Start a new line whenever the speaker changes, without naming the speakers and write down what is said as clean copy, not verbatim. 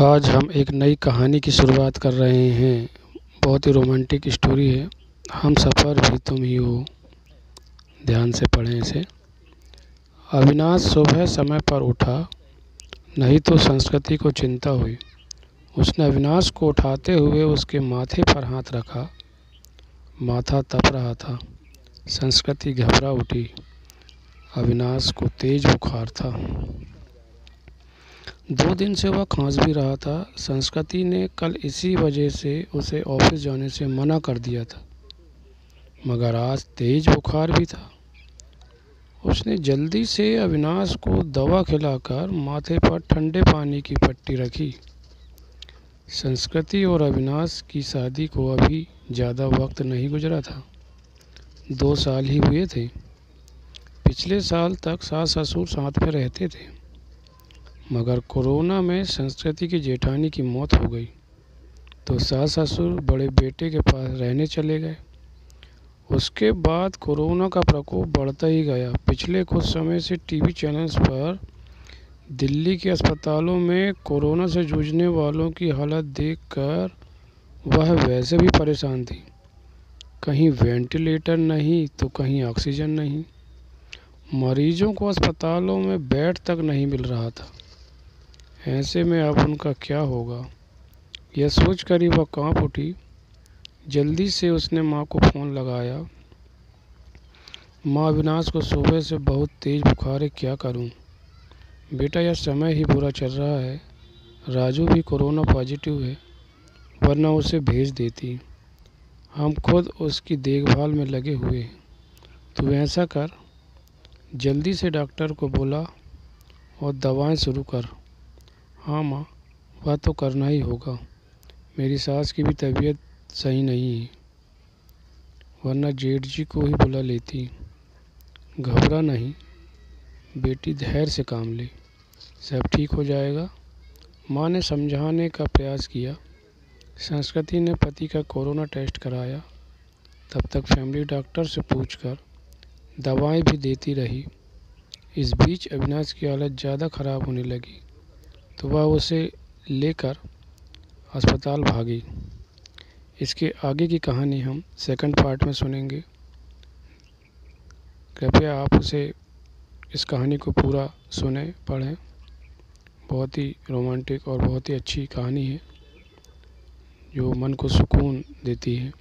आज हम एक नई कहानी की शुरुआत कर रहे हैं। बहुत ही रोमांटिक स्टोरी है। हम सफ़र भी तुम ही हो। ध्यान से पढ़ें इसे। अविनाश सुबह समय पर उठा, नहीं तो संस्कृति को चिंता हुई। उसने अविनाश को उठाते हुए उसके माथे पर हाथ रखा। माथा तप रहा था। संस्कृति घबरा उठी। अविनाश को तेज बुखार था। 2 दिन से वह खांस भी रहा था। संस्कृति ने कल इसी वजह से उसे ऑफिस जाने से मना कर दिया था, मगर आज तेज बुखार भी था। उसने जल्दी से अविनाश को दवा खिलाकर माथे पर ठंडे पानी की पट्टी रखी। संस्कृति और अविनाश की शादी को अभी ज़्यादा वक्त नहीं गुजरा था। 2 साल ही हुए थे। पिछले साल तक सास ससुर साथ में रहते थे, मगर कोरोना में संस्कृति की जेठानी की मौत हो गई तो सास ससुर बड़े बेटे के पास रहने चले गए। उसके बाद कोरोना का प्रकोप बढ़ता ही गया। पिछले कुछ समय से टीवी चैनल्स पर दिल्ली के अस्पतालों में कोरोना से जूझने वालों की हालत देखकर वह वैसे भी परेशान थी। कहीं वेंटिलेटर नहीं तो कहीं ऑक्सीजन नहीं। मरीजों को अस्पतालों में बेड तक नहीं मिल रहा था। ऐसे में अब उनका क्या होगा, यह सोचकर ही वह कांप उठी। जल्दी से उसने माँ को फ़ोन लगाया। माँ, अविनाश को सुबह से बहुत तेज़ बुखार है, क्या करूँ? बेटा, यह समय ही बुरा चल रहा है। राजू भी कोरोना पॉजिटिव है, वरना उसे भेज देती। हम खुद उसकी देखभाल में लगे हुए हैं। तू ऐसा कर, जल्दी से डॉक्टर को बुला और दवाएं शुरू कर। हाँ माँ, वह तो करना ही होगा। मेरी सास की भी तबीयत सही नहीं है, वरना जेठ जी को ही बुला लेती। घबरा नहीं बेटी, धैर्य से काम ले, सब ठीक हो जाएगा। माँ ने समझाने का प्रयास किया। संस्कृति ने पति का कोरोना टेस्ट कराया। तब तक फैमिली डॉक्टर से पूछकर दवाएं भी देती रही। इस बीच अविनाश की हालत ज़्यादा ख़राब होने लगी तो वह उसे लेकर अस्पताल भागी। इसके आगे की कहानी हम सेकंड पार्ट में सुनेंगे। कृपया आप इस कहानी को पूरा सुने, पढ़ें। बहुत ही रोमांटिक और बहुत ही अच्छी कहानी है जो मन को सुकून देती है।